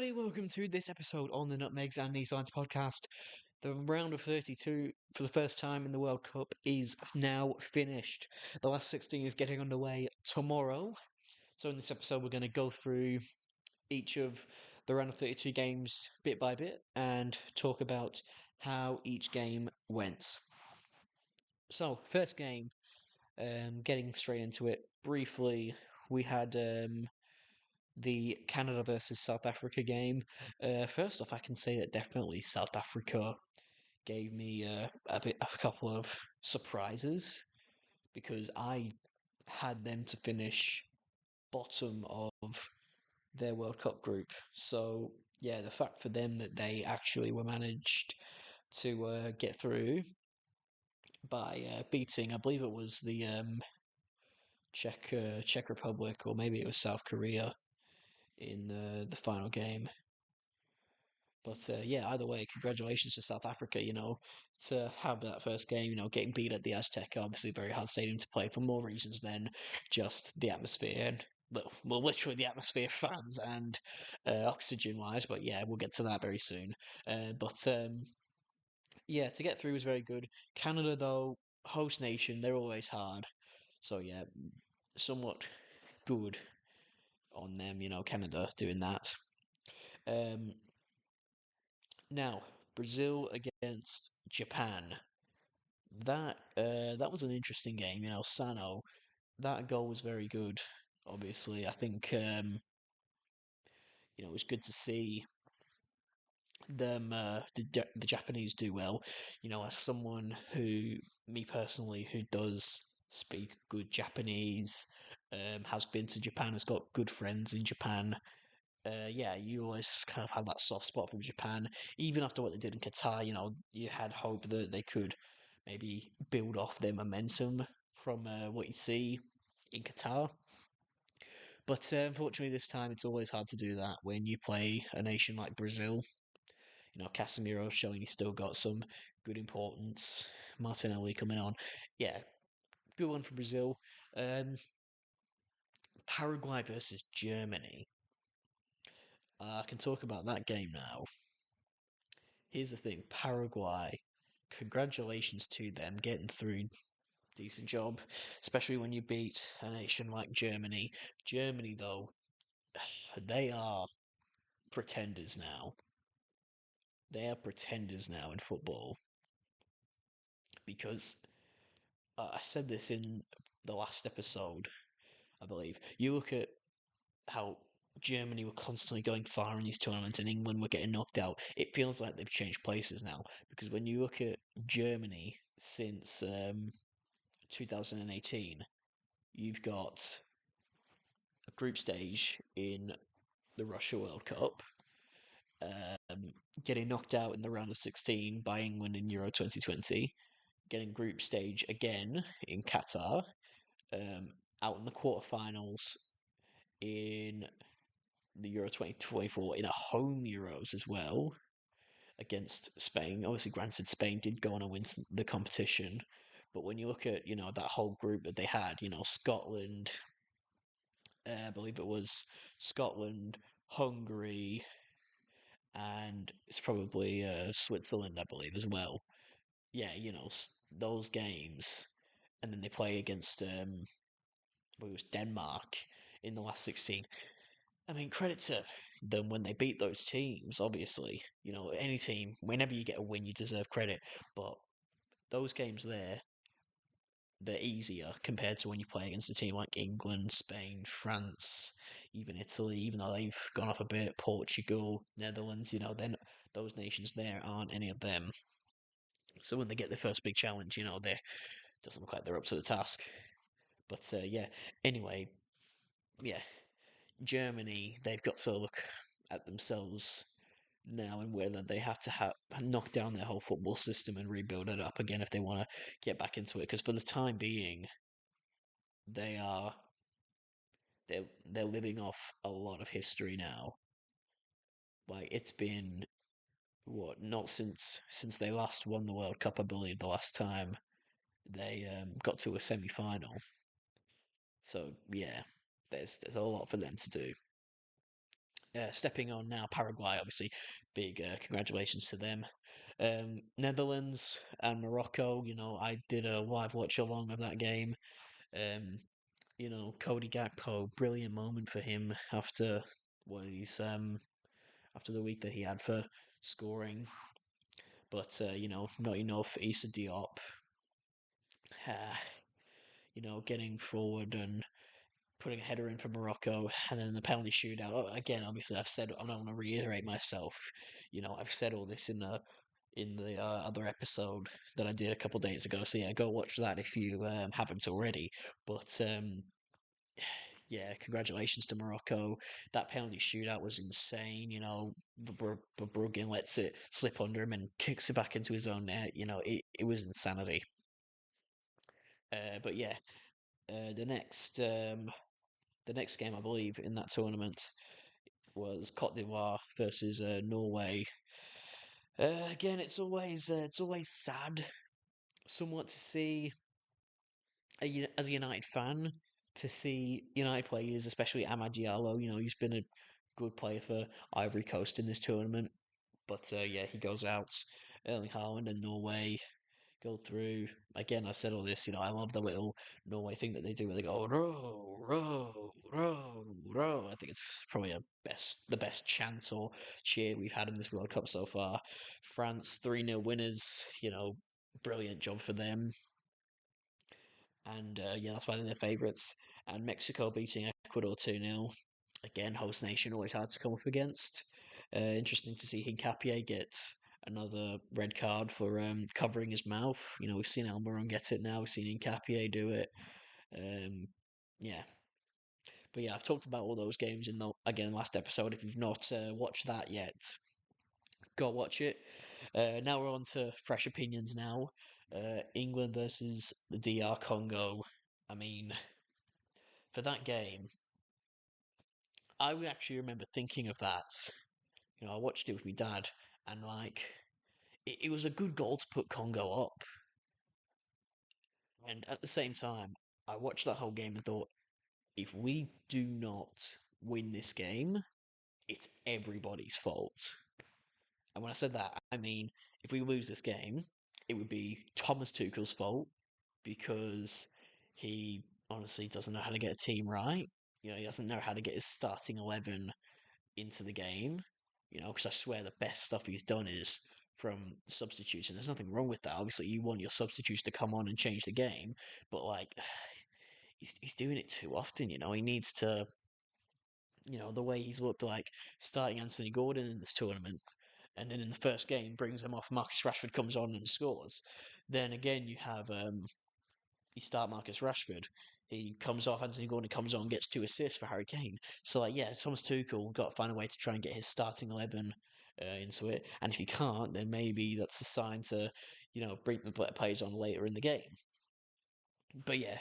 everybody, welcome to this episode on the Nutmegs and Knee Science podcast. The round of 32 for the first time in the World Cup is now finished. The last 16 is getting underway tomorrow. So in this episode, we're going to go through each of the round of 32 games bit by bit and talk about how each game went. So, first game, getting straight into it briefly, we had the Canada versus South Africa game. First off, I can say that definitely South Africa gave me a couple of surprises because I had them to finish bottom of their World Cup group. So yeah, the fact for them that they actually were managed to get through by beating, I believe it was the Czech Republic, or maybe it was South Korea in the final game. But yeah, either way, congratulations to South Africa, to have that first game, getting beat at the Azteca, obviously a very hard stadium to play for more reasons than just the atmosphere and, well, literally the atmosphere, fans and oxygen-wise. But yeah, we'll get to that very soon. But yeah, to get through was very good. Canada, though, host nation, they're always hard. So yeah, somewhat good on them, Canada doing that. Um, Now, Brazil against Japan. That was an interesting game. Sano, that goal was very good. Obviously, I think it was good to see them the Japanese do well. As someone who, me personally, who does speak good Japanese, has been to Japan, has got good friends in Japan. Yeah, you always kind of had that soft spot from Japan. Even after what they did in Qatar, you had hope that they could maybe build off their momentum from what you see in Qatar. But unfortunately, this time it's always hard to do that when you play a nation like Brazil. Casemiro showing he's still got some good importance. Martinelli coming on. Yeah, good one for Brazil. Paraguay versus Germany. I can talk about that game now. Here's the thing, Paraguay, congratulations to them getting through. Decent job, especially when you beat a nation like Germany. Germany, though, they are pretenders now. They are pretenders now in football because I said this in the last episode, I believe. You look at how Germany were constantly going far in these tournaments and England were getting knocked out. It feels like they've changed places now because when you look at Germany since 2018, you've got a group stage in the Russia World Cup, getting knocked out in the round of 16 by England in Euro 2020, getting group stage again in Qatar, out in the quarterfinals in the Euro 2024 in a home Euros as well against Spain. Obviously, granted, Spain did go on and win the competition, but when you look at that whole group that they had, Scotland, I believe it was Scotland, Hungary, and it's probably Switzerland, I believe, as well. Yeah, those games, and then they play against well, it was Denmark in the last 16. I mean, credit to them when they beat those teams. Obviously, any team, whenever you get a win, you deserve credit. But those games there, they're easier compared to when you play against a team like England, Spain, France, even Italy, even though they've gone off a bit, Portugal, Netherlands, then those nations there aren't any of them. So when they get their first big challenge, they doesn't look like they're up to the task. But yeah, anyway, yeah, Germany, they've got to look at themselves now and whether they have to knock down their whole football system and rebuild it up again if they want to get back into it. Because for the time being, they are they're living off a lot of history now. Like it's been what not since they last won the World Cup, I believe the last time they got to a semi-final. So yeah, there's a lot for them to do. stepping on now, Paraguay, obviously, big congratulations to them. Netherlands and Morocco, I did a live watch along of that game. Um, Cody Gakpo, brilliant moment for him after what he's after the week that he had for scoring. But not enough. Issa Diop, uh, getting forward and putting a header in for Morocco, and then the penalty shootout. Again, obviously, I'm not going to reiterate myself. I've said all this in the other episode that I did a couple days ago. So yeah, go watch that if you haven't already. But yeah, congratulations to Morocco. That penalty shootout was insane. Verbruggen lets it slip under him and kicks it back into his own net. It was insanity. But yeah, the next game I believe in that tournament was Cote d'Ivoire versus Norway. Again, it's always sad somewhat to see as a United fan to see United players, especially Amad Diallo. He's been a good player for Ivory Coast in this tournament, but yeah, he goes out. Erling Haaland and Norway go through. Again, I said all this. I love the little Norway thing that they do where they go row, row, row, row. I think it's probably the best chance or cheer we've had in this World Cup so far. France 3-0 winners. Brilliant job for them. And yeah, that's why they're favourites. And Mexico beating Ecuador 2-0. Again, host nation, always hard to come up against. Interesting to see Hincapié get another red card for covering his mouth. We've seen Almiron get it now. We've seen Hincapié do it. Yeah. But yeah, I've talked about all those games in the again last episode. If you've not watched that yet, go watch it. Now we're on to fresh opinions now. England versus the DR Congo. I mean, for that game, I would actually remember thinking of that. I watched it with my dad, and like, it was a good goal to put Congo up. And at the same time, I watched that whole game and thought, if we do not win this game, it's everybody's fault. And when I said that, I mean, if we lose this game, it would be Thomas Tuchel's fault because he honestly doesn't know how to get a team right. He doesn't know how to get his starting 11 into the game. Because I swear the best stuff he's done is from substitutes, and there's nothing wrong with that. Obviously, you want your substitutes to come on and change the game, but like, he's doing it too often. He needs to. The way he's looked like starting Anthony Gordon in this tournament, and then in the first game brings him off. Marcus Rashford comes on and scores. Then again, you start Marcus Rashford. He comes off. Anthony Gordon comes on, gets 2 assists for Harry Kane. So like, yeah, Thomas Tuchel got to find a way to try and get his starting 11 into it. And if he can't, then maybe that's a sign to, bring the players on later in the game. But yeah,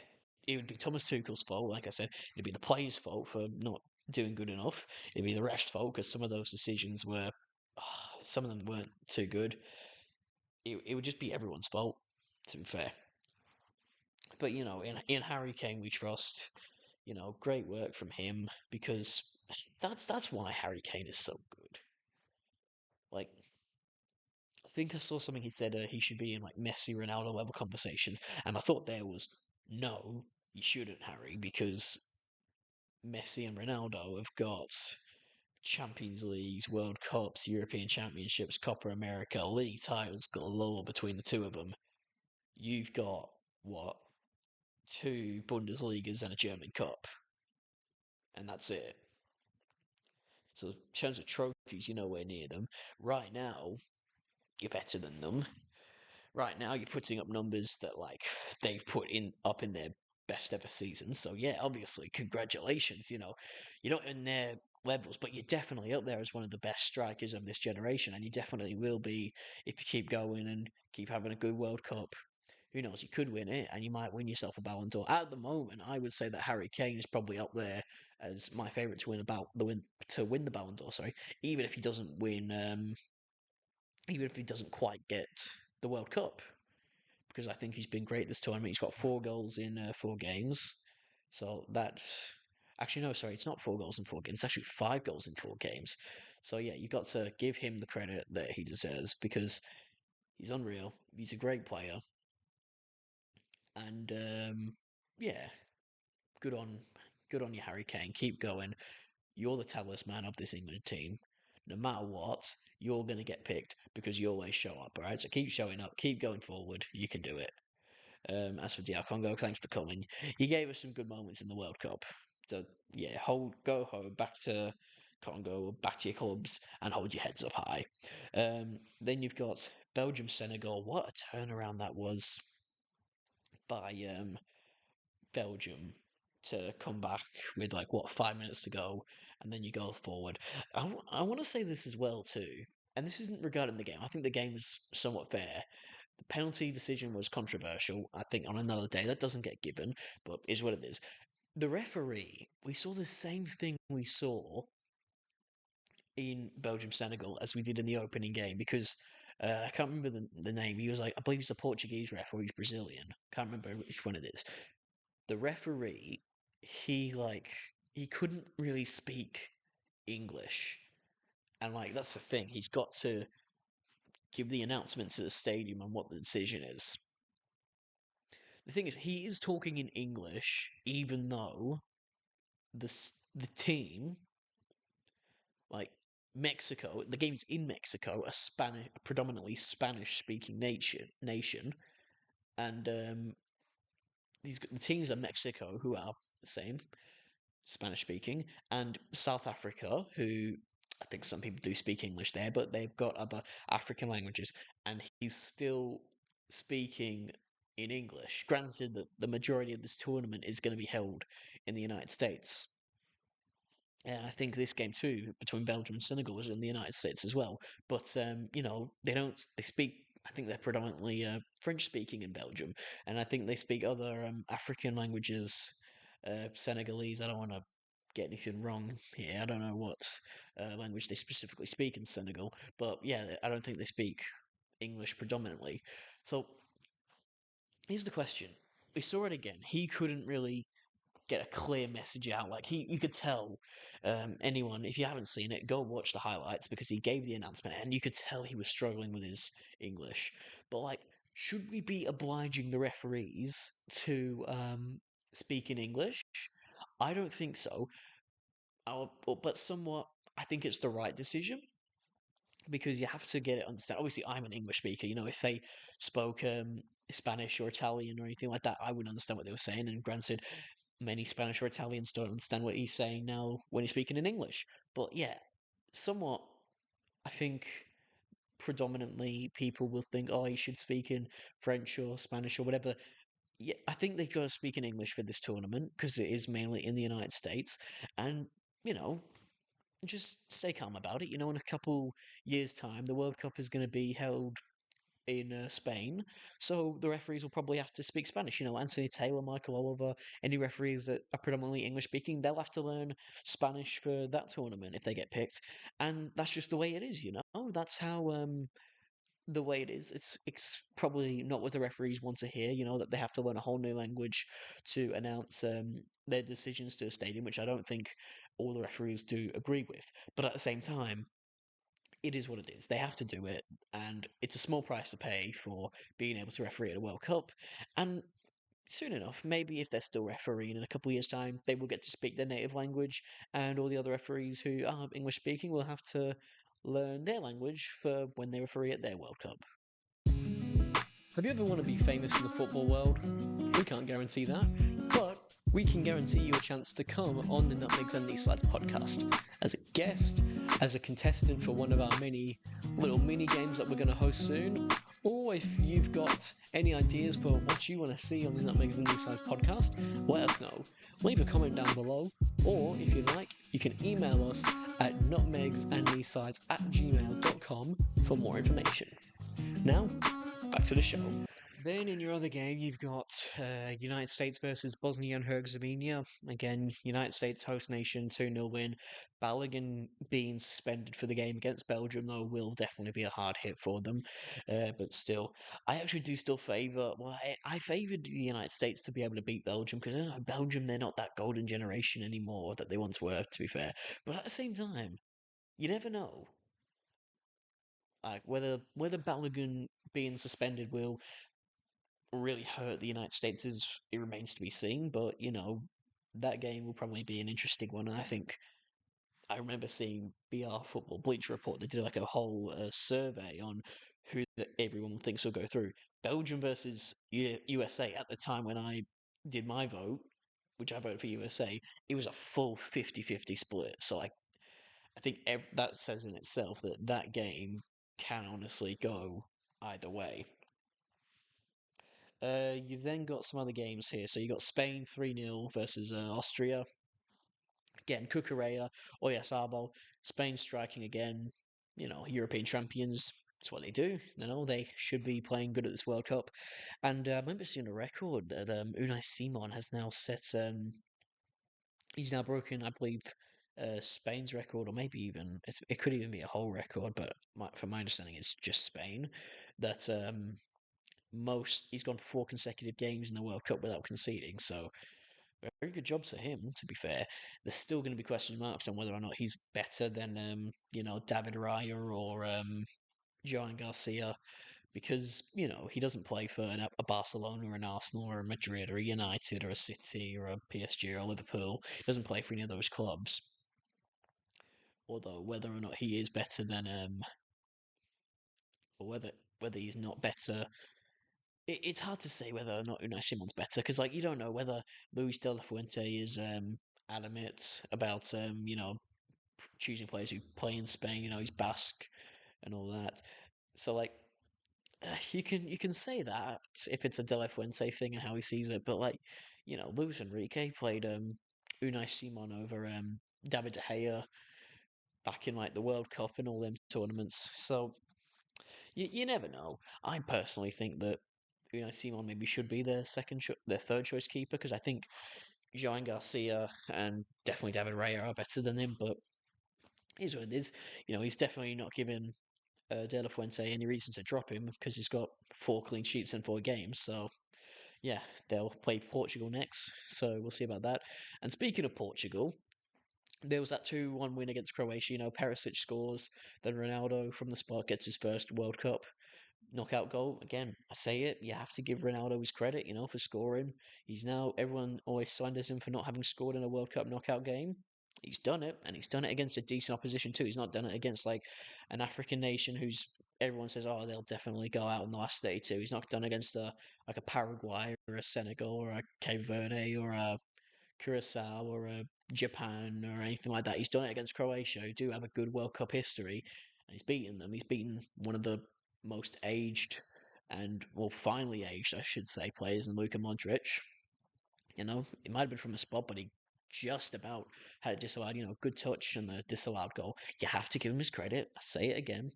it would be Thomas Tuchel's fault. Like I said, it'd be the players' fault for not doing good enough. It'd be the refs' fault because some of those decisions were, some of them weren't too good. It would just be everyone's fault, to be fair. But in Harry Kane we trust. Great work from him because that's why Harry Kane is so good. Like, I think I saw something he said he should be in like Messi, Ronaldo level conversations, and my thought there was, no, you shouldn't, Harry, because Messi and Ronaldo have got Champions Leagues, World Cups, European Championships, Copa America, league titles galore between the two of them. You've got what, two Bundesligas and a German Cup, and that's it. So in terms of trophies, you're nowhere near them. Right now, you're better than them. Right now, you're putting up numbers that like they've put in up in their best ever season. So yeah, obviously, congratulations. You're not in their levels, but you're definitely up there as one of the best strikers of this generation, and you definitely will be if you keep going and keep having a good World Cup. Who knows? You could win it, and you might win yourself a Ballon d'Or. At the moment, I would say that Harry Kane is probably up there as my favourite to win the Ballon d'Or. Sorry, even if he doesn't win, even if he doesn't quite get the World Cup, because I think he's been great this tournament. He's got 4 goals in 4 games, so that's Actually, no, sorry, it's not 4 goals in 4 games. It's actually 5 goals in 4 games. So yeah, you've got to give him the credit that he deserves because he's unreal. He's a great player, and yeah, good on good on you, Harry Kane. Keep going. You're the talisman of this England team. No matter what, you're gonna get picked because you always show up. All right, so keep showing up. Keep going forward. You can do it. As for DR Congo, thanks for coming. You gave us some good moments in the World Cup. So yeah, go home, back to Congo, back to your clubs, and hold your heads up high. Then you've got Belgium, Senegal. What a turnaround that was by Belgium to come back with like what 5 minutes to go, and then you go forward. I want to say this as well too, and this isn't regarding the game. I think the game was somewhat fair. The penalty decision was controversial. I think on another day that doesn't get given, but is what it is. The referee, we saw the same thing we saw in Belgium Senegal as we did in the opening game because I can't remember the name. He was like, I believe he's a Portuguese ref or he's Brazilian. Can't remember which one it is. The referee, he like he couldn't really speak English, and like that's the thing. He's got to give the announcement to the stadium on what the decision is. The thing is, he is talking in English, even though the team, like Mexico, the game's in Mexico, a predominantly Spanish-speaking nation, and the teams are Mexico, who are the same, Spanish speaking, and South Africa, who I think some people do speak English there, but they've got other African languages, and he's still speaking in English. Granted that the majority of this tournament is going to be held in the United States. And I think this game too, between Belgium and Senegal, was in the United States as well. But they speak. I think they're predominantly French speaking in Belgium, and I think they speak other African languages. Senegalese. I don't want to get anything wrong here. I don't know what language they specifically speak in Senegal, but yeah, I don't think they speak English predominantly. So here's the question: we saw it again. He couldn't really get a clear message out. Like you could tell anyone, if you haven't seen it, go watch the highlights because he gave the announcement and you could tell he was struggling with his English. But like, should we be obliging the referees to speak in English? I don't think so. But somewhat, I think it's the right decision because you have to get it understand. Obviously, I'm an English speaker. If they spoke Spanish or Italian or anything like that, I wouldn't understand what they were saying. And granted, many Spanish or Italians don't understand what he's saying now when he's speaking in English. But yeah, somewhat, I think predominantly people will think, oh, he should speak in French or Spanish or whatever. Yeah, I think they've got to speak in English for this tournament because it is mainly in the United States. And, you know, just stay calm about it. In a couple years' time, the World Cup is going to be held in Spain, so the referees will probably have to speak Spanish. Anthony Taylor, Michael Oliver, any referees that are predominantly English speaking, they'll have to learn Spanish for that tournament if they get picked, and that's just the way it is. That's how the way it is. It's probably not what the referees want to hear. That they have to learn a whole new language to announce their decisions to a stadium, which I don't think all the referees do agree with. But at the same time, it is what it is. They have to do it, and it's a small price to pay for being able to referee at a World Cup. And soon enough, maybe if they're still refereeing in a couple of years' time, they will get to speak their native language, and all the other referees who are English speaking will have to learn their language for when they referee at their World Cup. Have you ever want to be famous in the football world? We can't guarantee that, but we can guarantee you a chance to come on the Nutmegs and Knee Slides podcast as a guest, as a contestant for one of our many little mini games that we're going to host soon. Or if you've got any ideas for what you want to see on the Nutmegs and Knee Slides podcast, let us know. Leave a comment down below, or if you'd like, you can email us at nutmegskneesides@gmail.com for more information. Now, back to the show. Then in your other game, you've got United States versus Bosnia and Herzegovina. Again, United States host nation, 2-0 win. Balogun being suspended for the game against Belgium, though, will definitely be a hard hit for them. But still, I actually do still favour. Well, I favoured the United States to be able to beat Belgium because I know Belgium, they're not that golden generation anymore that they once were, to be fair. But at the same time, you never know. Like whether Balogun being suspended will really hurt the United States is it remains to be seen. But that game will probably be an interesting one. And I think I remember seeing BR Football Bleacher Report. They did like a whole survey on who everyone thinks will go through. Belgium versus USA at the time when I did my vote, which I voted for USA, it was a full 50-50 split. So I think that says in itself that that game can honestly go either way. You've then got some other games here. So you got Spain 3-0 versus Austria. Again, Cucurella, Oyarzabal, Spain striking again. European champions. That's what they do. They should be playing good at this World Cup. And I remember seeing a record that Unai Simon has now set. He's now broken, I believe, Spain's record, or maybe even it could even be a whole record. But from my understanding, it's just Spain that he's gone 4 consecutive games in the World Cup without conceding. So very good job to him. To be fair, there's still going to be question marks on whether or not he's better than David Raya or Joan Garcia because he doesn't play for a Barcelona or an Arsenal or a Madrid or a United or a City or a PSG or a Liverpool. He doesn't play for any of those clubs. Although whether or not he is better than or whether he's not better, it's hard to say whether or not Unai Simon's better because you don't know whether Luis de la Fuente is adamant about choosing players who play in Spain. He's Basque and all that. So you can say that if it's a De La Fuente thing and how he sees it, but Luis Enrique played Unai Simon over David De Gea back in the World Cup and all them tournaments. So you never know. I personally think that Unai Simon maybe should be their third choice keeper because I think Joan Garcia and definitely David Raya are better than him, but is what it is. He's definitely not given De La Fuente any reason to drop him because he's got 4 clean sheets in 4 games. So yeah, they'll play Portugal next. So we'll see about that. And speaking of Portugal, there was that 2-1 win against Croatia. Perisic scores, then Ronaldo from the spot gets his first World Cup knockout goal. Again, I say it, you have to give Ronaldo his credit, for scoring. Everyone always slanders him for not having scored in a World Cup knockout game. He's done it, and he's done it against a decent opposition too. He's not done it against an African nation who's everyone says, oh, they'll definitely go out in the last 32. He's not done against a Paraguay or a Senegal or a Cape Verde or a Curacao or a Japan or anything like that. He's done it against Croatia, who do have a good World Cup history, and he's beaten them. He's beaten one of the most aged and, well, finally aged, I should say, players in Luka Modric. It might have been from a spot, but he just about had it disallowed. Good touch and the disallowed goal. You have to give him his credit. I say it again.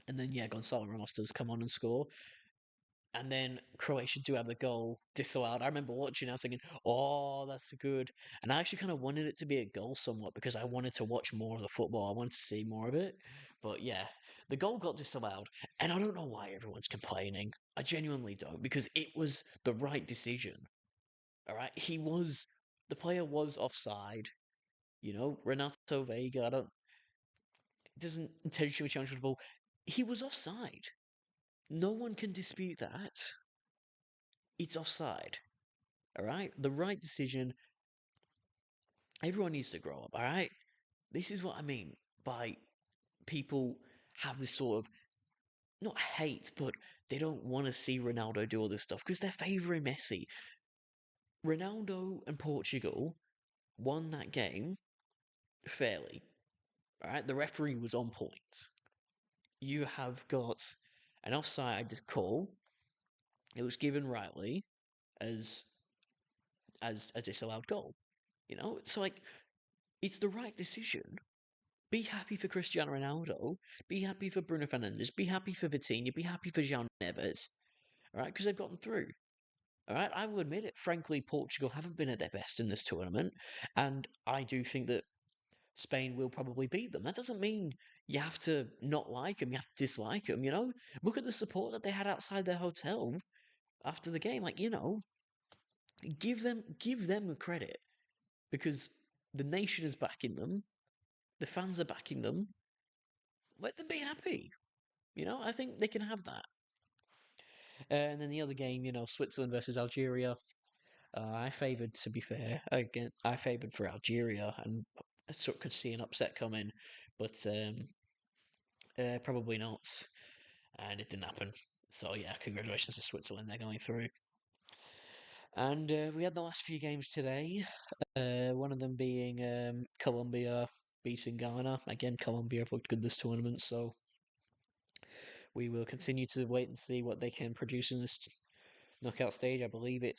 And then, yeah, Gonzalo Ramos does come on and score. And then Croatia do have the goal disallowed. I remember watching, I was thinking, oh, that's good. And I actually kind of wanted it to be a goal somewhat because I wanted to watch more of the football. I wanted to see more of it. But yeah, the goal got disallowed. And I don't know why everyone's complaining. I genuinely don't because it was the right decision. All right. The player was offside. Renato Vega, doesn't intentionally challenge the ball. He was offside. No one can dispute that. It's offside. All right? The right decision. Everyone needs to grow up. All right? This is what I mean by people have this sort of not hate, but they don't want to see Ronaldo do all this stuff because they're favouring Messi. Ronaldo and Portugal won that game fairly. All right? The referee was on point. You have got an offside call. It was given rightly as a disallowed goal. So it's the right decision. Be happy for Cristiano Ronaldo. Be happy for Bruno Fernandes. Be happy for Vitinha. Be happy for Jean Neves. all right, because they've gotten through. All right, I will admit it. Frankly, Portugal haven't been at their best in this tournament, and I do think that Spain will probably beat them. That doesn't mean you have to not like them, you have to dislike them, you know? Look at the support that they had outside their hotel after the game. Like, give them the credit because the nation is backing them, the fans are backing them. Let them be happy. I think they can have that. And then the other game, Switzerland versus Algeria. I favoured, to be fair, again, I favoured for Algeria, and I sort of could see an upset coming, but probably not, and it didn't happen. So yeah, congratulations to Switzerland, they're going through. And we had the last few games today. One of them being Colombia beating Ghana. Again, Colombia have looked good this tournament, so we will continue to wait and see what they can produce in this knockout stage. I believe I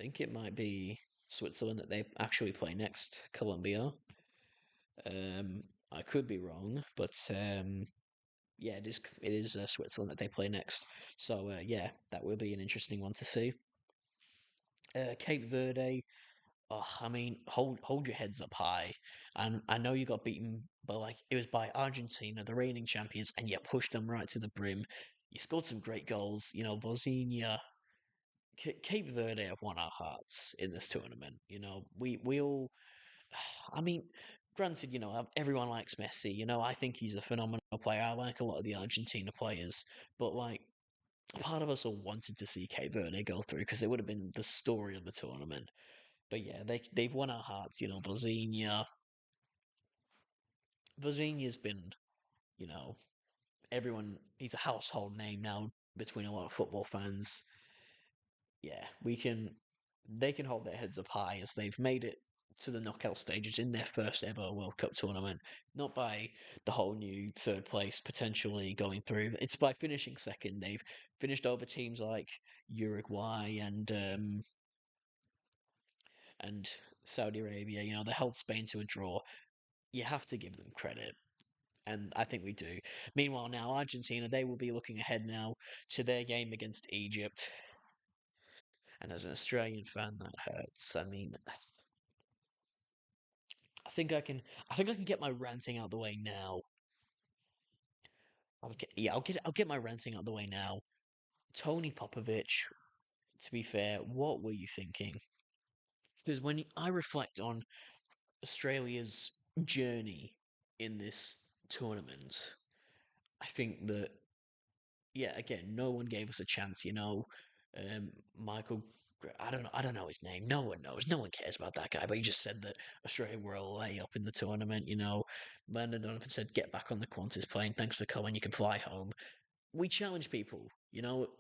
think it might be Switzerland that they actually play next. Colombia. I could be wrong, but yeah, it is Switzerland that they play next. So yeah, that will be an interesting one to see. Cape Verde. Oh, I mean, hold your heads up high. And I know you got beaten, but like it was by Argentina, the reigning champions, and you pushed them right to the brim. You scored some great goals. Bosnia, Cape Verde have won our hearts in this tournament. We all. I mean, granted, everyone likes Messi. I think he's a phenomenal player. I like a lot of the Argentina players, but like part of us all wanted to see Cape Verde go through because it would have been the story of the tournament. But yeah, they've won our hearts. Bosnia's been, you know, everyone. He's a household name now between a lot of football fans. Yeah, we can. They can hold their heads up high as they've made it to the knockout stages in their first ever World Cup tournament. Not by the whole new third place potentially going through. It's by finishing second. They've finished over teams like Uruguay and Saudi Arabia. They held Spain to a draw. You have to give them credit. And I think we do. Meanwhile, now Argentina, they will be looking ahead now to their game against Egypt. And as an Australian fan, that hurts. I mean, I think I can. I think I can get my ranting out the way now. I'll get my ranting out the way now. Tony Popovich. To be fair, what were you thinking? Because when I reflect on Australia's journey in this tournament, I think that again, no one gave us a chance. Michael. I don't know his name. No one knows. No one cares about that guy. But he just said that Australia were a layup in the tournament. Landon Donovan said, "Get back on the Qantas plane. Thanks for coming. You can fly home." We challenge people.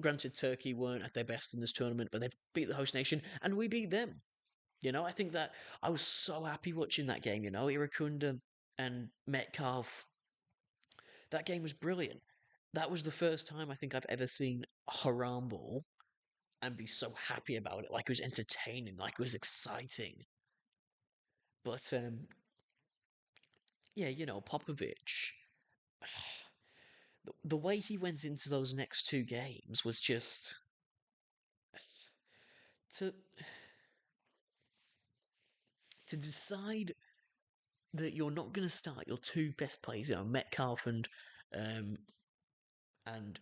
Granted, Turkey weren't at their best in this tournament, but they beat the host nation, and we beat them. I think that I was so happy watching that game. Irakunda and Metcalf. That game was brilliant. That was the first time I think I've ever seen a haram ball and be so happy about it. Like it was entertaining, like it was exciting. But yeah, Popovich, the way he went into those next two games was just to to decide that you're not going to start your two best players, Metcalf and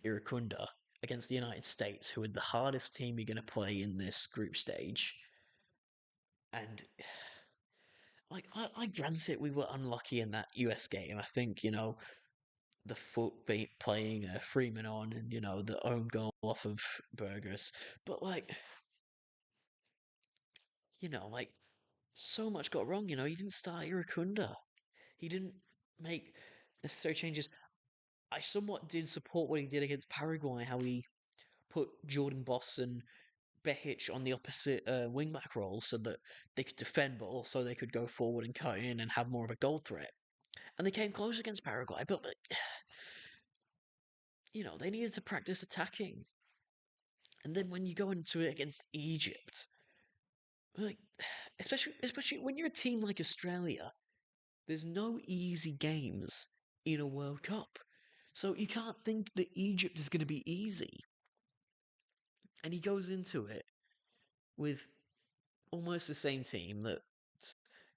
Irukunda against the United States, who are the hardest team you're going to play in this group stage. And like I grant it, we were unlucky in that US game. I think the foot beat playing Freeman on, and the own goal off of Burgers. But like so much got wrong. He didn't start Irukunda. He didn't make necessary changes. I somewhat did support what he did against Paraguay, how he put Jordan Boss and Behic on the opposite wingback role so that they could defend, but also they could go forward and cut in and have more of a goal threat. And they came close against Paraguay, but they needed to practice attacking. And then when you go into it against Egypt, like especially when you're a team like Australia, there's no easy games in a World Cup. So you can't think that Egypt is going to be easy. And he goes into it with almost the same team that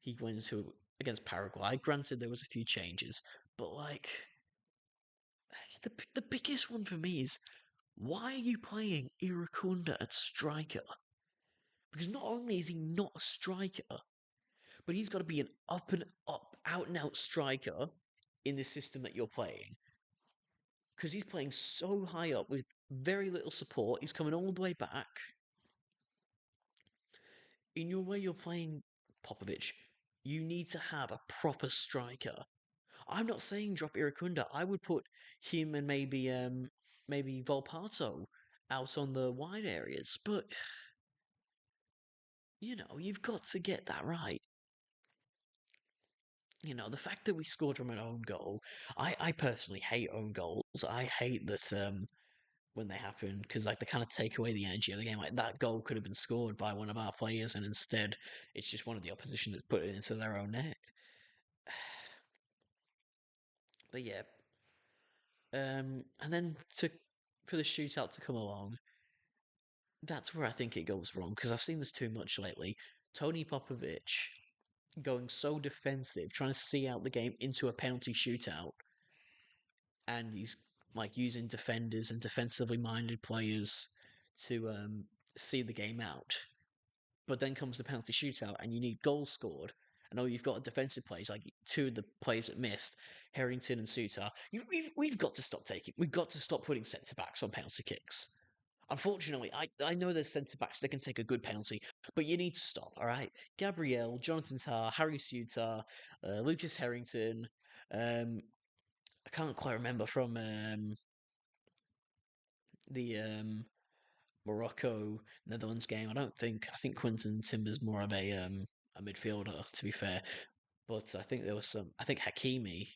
he went into against Paraguay. Granted, there was a few changes, but like the biggest one for me is why are you playing Irukunda at striker? Because not only is he not a striker, but he's got to be an out and out striker in the system that you're playing. Because he's playing so high up with very little support. He's coming all the way back. In your way you're playing Popovich, you need to have a proper striker. I'm not saying drop Irukunda. I would put him and maybe Volpato out on the wide areas, but you've got to get that right. The fact that we scored from an own goal, I personally hate own goals. I hate that when they happen because like they kind of take away the energy of the game. Like that goal could have been scored by one of our players, and instead it's just one of the opposition that's put it into their own net. But yeah, and then to for the shootout to come along, that's where I think it goes wrong because I've seen this too much lately. Tony Popovich going so defensive, trying to see out the game into a penalty shootout, and he's like using defenders and defensively minded players to see the game out. But then comes the penalty shootout, and you need goals scored. I know you've got defensive players like two of the players that missed, Harrington and Suter. We've got to stop taking. We've got to stop putting centre backs on penalty kicks. Unfortunately, I know there's centre backs that can take a good penalty, but you need to stop. All right, Gabriel, Jonathan Tah, Harry Suter, Lucas Harrington. I can't quite remember from the Morocco Netherlands game. I think Quinton Timber's more of a midfielder, to be fair. But I think there was some. I think Hakimi,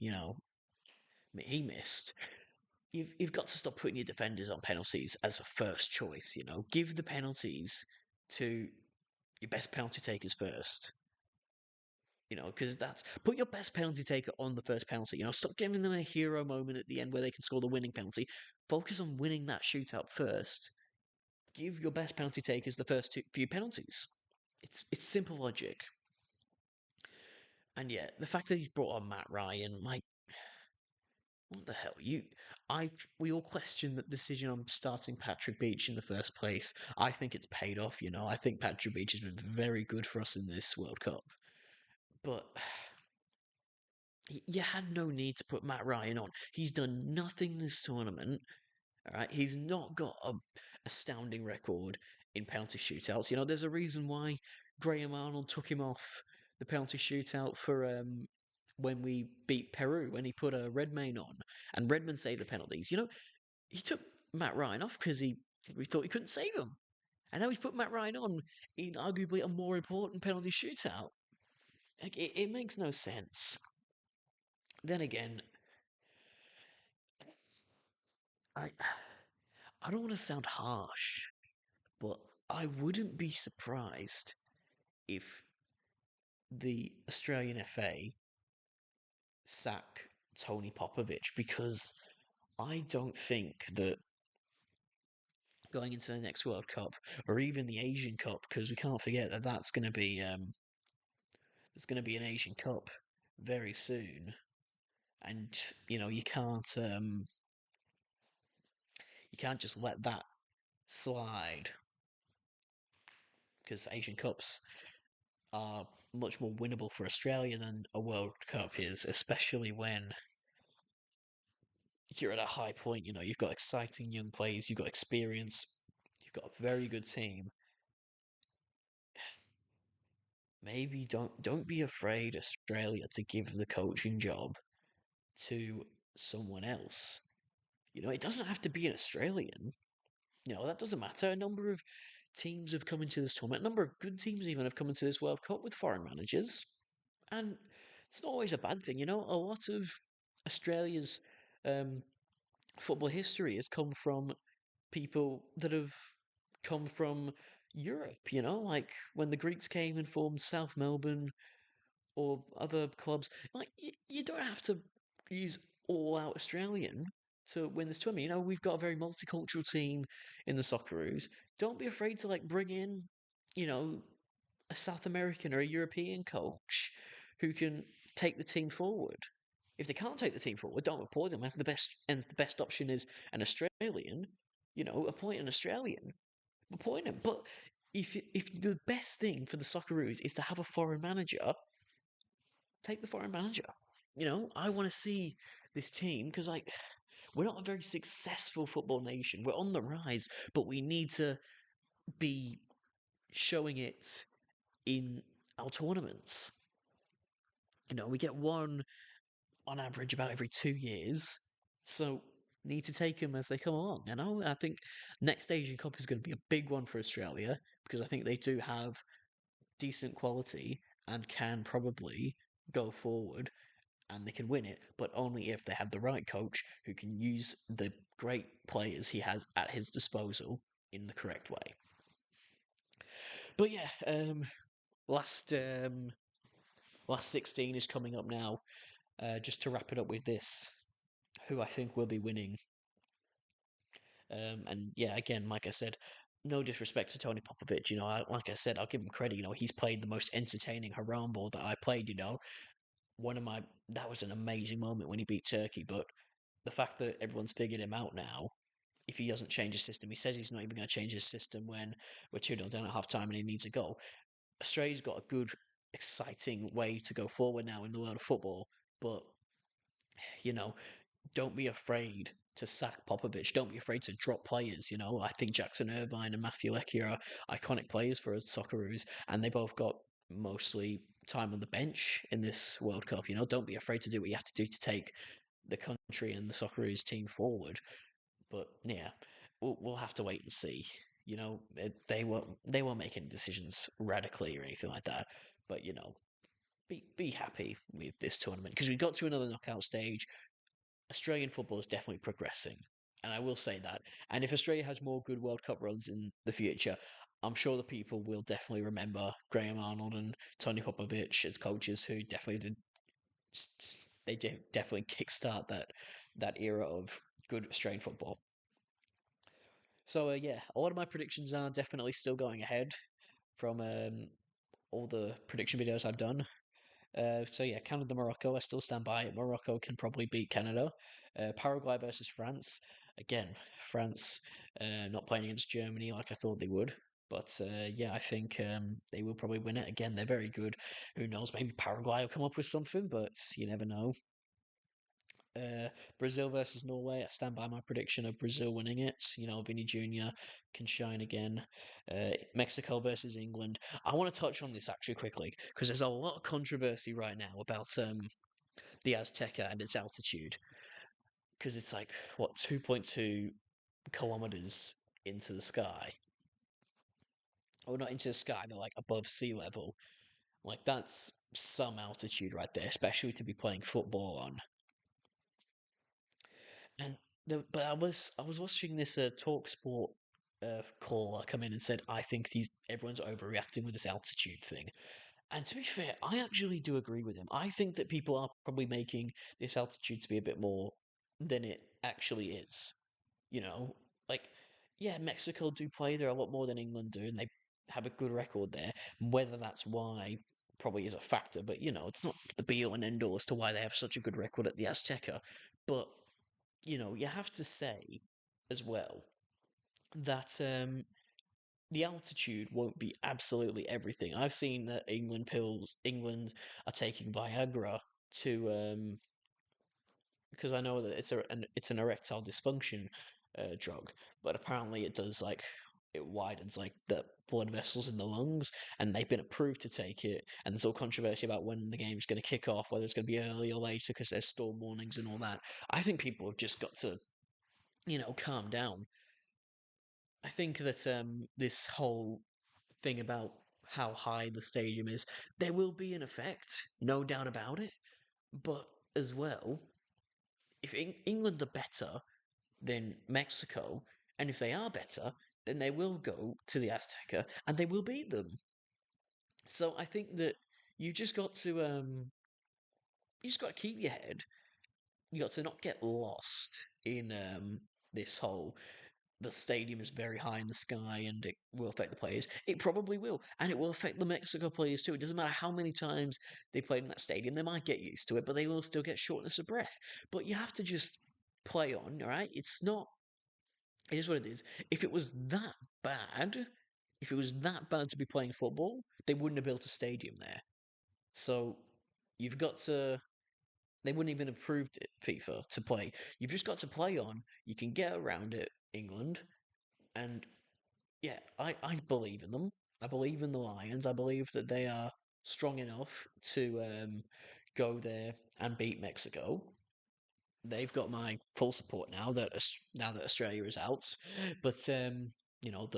he missed. You've got to stop putting your defenders on penalties as a first choice. Give the penalties to your best penalty takers first. Because that's put your best penalty taker on the first penalty. Stop giving them a hero moment at the end where they can score the winning penalty. Focus on winning that shootout first. Give your best penalty takers the first few penalties. It's simple logic. And yeah, the fact that he's brought on Matt Ryan, like, what the hell? We all question the decision on starting Patrick Beach in the first place. I think it's paid off. I think Patrick Beach has been very good for us in this World Cup. But you had no need to put Matt Ryan on. He's done nothing this tournament. All right, he's not got a astounding record in penalty shootouts. There's a reason why Graham Arnold took him off the penalty shootout for when we beat Peru when he put a Redmayne on and Redmond saved the penalties. He took Matt Ryan off because we thought he couldn't save him, and now he's put Matt Ryan on in arguably a more important penalty shootout. Like it makes no sense. Then again, I I don't want to sound harsh, but I wouldn't be surprised if the Australian FA sack Tony Popovich because I don't think that going into the next World Cup or even the Asian Cup, because we can't forget that that's going to be there's going to be an Asian Cup very soon, and you can't just let that slide because Asian Cups are much more winnable for Australia than a World Cup is, especially when you're at a high point. You've got exciting young players, you've got experience, you've got a very good team. Maybe don't be afraid, Australia, to give the coaching job to someone else. It doesn't have to be an Australian. That doesn't matter. A number of teams have come into this tournament. A number of good teams even have come into this World Cup with foreign managers, and it's not always a bad thing. A lot of Australia's um, football history has come from people that have come from Europe, like when the Greeks came and formed South Melbourne or other clubs. Like, you don't have to use all out Australian. to win this tournament. You know, we've got a very multicultural team in the Socceroos. Don't be afraid to like bring in, you know, a South American or a European coach who can take the team forward. If they can't take the team forward, don't appoint them. If the best option is an Australian, you know, appoint an Australian. Appoint him. But if the best thing for the Socceroos is to have a foreign manager, take the foreign manager. You know, I want to see this team because like we're not a very successful football nation. We're on the rise, but we need to be showing it in our tournaments. You know, we get one on average about every 2 years, so need to take them as they come along. You know, I think next Asian Cup is going to be a big one for Australia because I think they do have decent quality and can probably go forward and they can win it, but only if they have the right coach who can use the great players he has at his disposal in the correct way. But yeah, last last 16 is coming up now. Just to wrap it up with this, who I think will be winning. And yeah, again, like I said, no disrespect to Tony Popovich. You know, like I said, I'll give him credit. You know, he's played the most entertaining haram ball that I played. You know, that was an amazing moment when he beat Turkey. But the fact that everyone's figured him out now, if he doesn't change his system, he says he's not even going to change his system when we're 2-0 down at half time and he needs a goal. Australia's got a good, exciting way to go forward now in the world of football. But, you know, don't be afraid to sack Popovich. Don't be afraid to drop players. You know, I think Jackson Irvine and Matthew Leckie are iconic players for us Socceroos, and they both got mostly time on the bench in this World Cup. You know, don't be afraid to do what you have to do to take the country and the Socceroos team forward. But yeah, we'll have to wait and see. You know, they won't make any decisions radically or anything like that. But you know, be happy with this tournament because we got to another knockout stage. Australian football is definitely progressing, and I will say that. And if Australia has more good World Cup runs in the future, I'm sure the people will definitely remember Graham Arnold and Tony Popovich as coaches who definitely did. Definitely kickstart that era of good Australian football. So yeah, a lot of my predictions are definitely still going ahead from all the prediction videos I've done. So yeah, Canada, Morocco, I still stand by it. Morocco can probably beat Canada. Paraguay versus France. Again, France not playing against Germany like I thought they would. But yeah, I think they will probably win it. Again, they're very good. Who knows? Maybe Paraguay will come up with something, but you never know. Uh, Brazil versus Norway. I stand by my prediction of Brazil winning it. You know, Vinny Jr. can shine again. Mexico versus England. I want to touch on this actually quickly because there's a lot of controversy right now about the Azteca and its altitude because it's like what 2.2 kilometers into the sky, or not into the sky, they're like above sea level. Like that's some altitude right there, especially to be playing football on. And but I was watching this Talk Sport caller come in and said I think these everyone's overreacting with this altitude thing. And to be fair, I actually do agree with him. I think that people are probably making this altitude to be a bit more than it actually is. You know, like yeah, Mexico do play there a lot more than England do, and they have a good record there. Whether that's why probably is a factor, but you know, it's not the be all and end all as to why they have such a good record at the Azteca. But you know, you have to say as well that the altitude won't be absolutely everything. I've seen that England are taking Viagra to because I know that it's an erectile dysfunction drug, but apparently it does like it widens like the blood vessels in the lungs, and they've been approved to take it. And there's all controversy about when the game's going to kick off, whether it's going to be early or later because there's storm warnings and all that. I think people have just got to calm down. I think that this whole thing about how high the stadium is, there will be an effect, no doubt about it. But as well, if England are better than Mexico, and if they are better, then they will go to the Azteca and they will beat them. So I think that you just got to keep your head. You got to not get lost in this whole the stadium is very high in the sky and it will affect the players. It probably will, and it will affect the Mexico players too. It doesn't matter how many times they played in that stadium; they might get used to it, but they will still get shortness of breath. But you have to just play on, all right? It's not. It is what it is. If it was that bad, if it was that bad to be playing football, they wouldn't have built a stadium there. So you've got to. They wouldn't even have approved it, FIFA, to play. You've just got to play on. You can get around it, England, and yeah, I believe in them. I believe in the Lions. I believe that they are strong enough to go there and beat Mexico. They've got my full support now that Australia is out. But you know,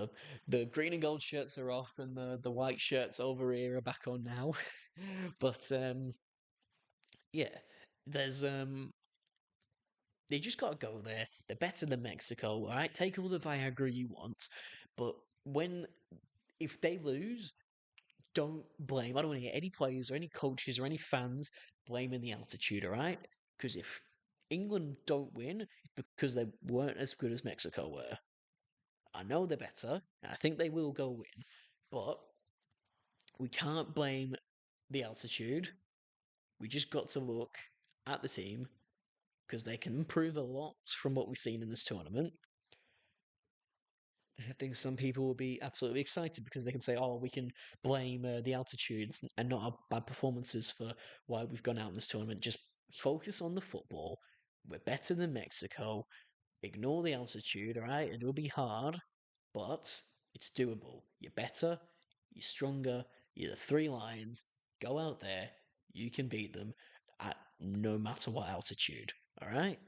the green and gold shirts are off, and the white shirts over here are back on now. But yeah, there's they just got to go there. They're better than Mexico, all right? Take all the Viagra you want, but when if they lose, don't blame. I don't want to hear any players or any coaches or any fans blaming the altitude, all right? Because if England don't win, it's because they weren't as good as Mexico were. I know they're better, and I think they will go win, but we can't blame the altitude. We just got to look at the team because they can improve a lot from what we've seen in this tournament. I think some people will be absolutely excited because they can say, "Oh, we can blame the altitudes and not our bad performances for why we've gone out in this tournament. Just focus on the football. We're better than Mexico. Ignore the altitude, all right? It will be hard, but it's doable. You're better. You're stronger. You're the three lions. Go out there. You can beat them at no matter what altitude. All right?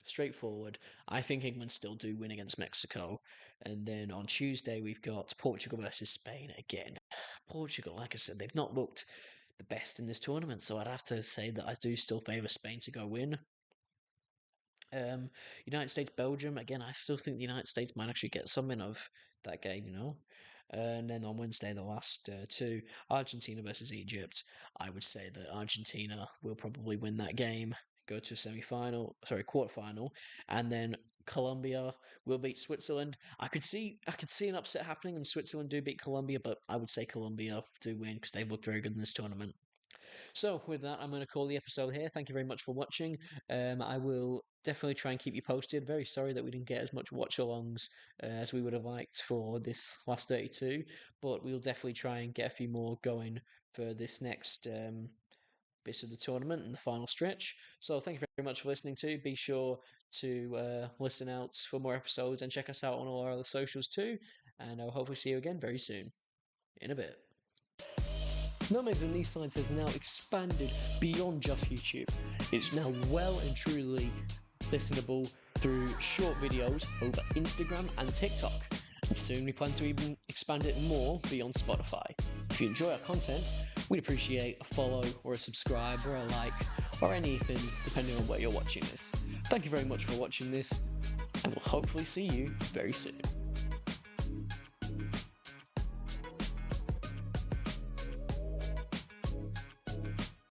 Straightforward. I think England still do win against Mexico. And then on Tuesday, we've got Portugal versus Spain again. Portugal, like I said, they've not looked the best in this tournament. So I'd have to say that I do still favour Spain to go win. United States, Belgium. Again, I still think the United States might actually get something of that game, you know. And then on Wednesday, the last two, Argentina versus Egypt. I would say that Argentina will probably win that game, go to a quarterfinal, and then Colombia will beat Switzerland. I could see an upset happening, and Switzerland do beat Colombia, but I would say Colombia do win because they've looked very good in this tournament. So, with that, I'm going to call the episode here. Thank you very much for watching. I will definitely try and keep you posted. Very sorry that we didn't get as much watch alongs as we would have liked for this last 32, but we'll definitely try and get a few more going for this next bits of the tournament and the final stretch. So, thank you very much for listening to. Be sure to listen out for more episodes and check us out on all our other socials too. And I'll hopefully see you again very soon. In a bit. Nomads and These Sites has now expanded beyond just YouTube. It's now well and truly listenable through short videos over Instagram and TikTok. And soon we plan to even expand it more beyond Spotify. If you enjoy our content, we'd appreciate a follow or a subscribe or a like or anything depending on where you're watching this. Thank you very much for watching this, and we'll hopefully see you very soon.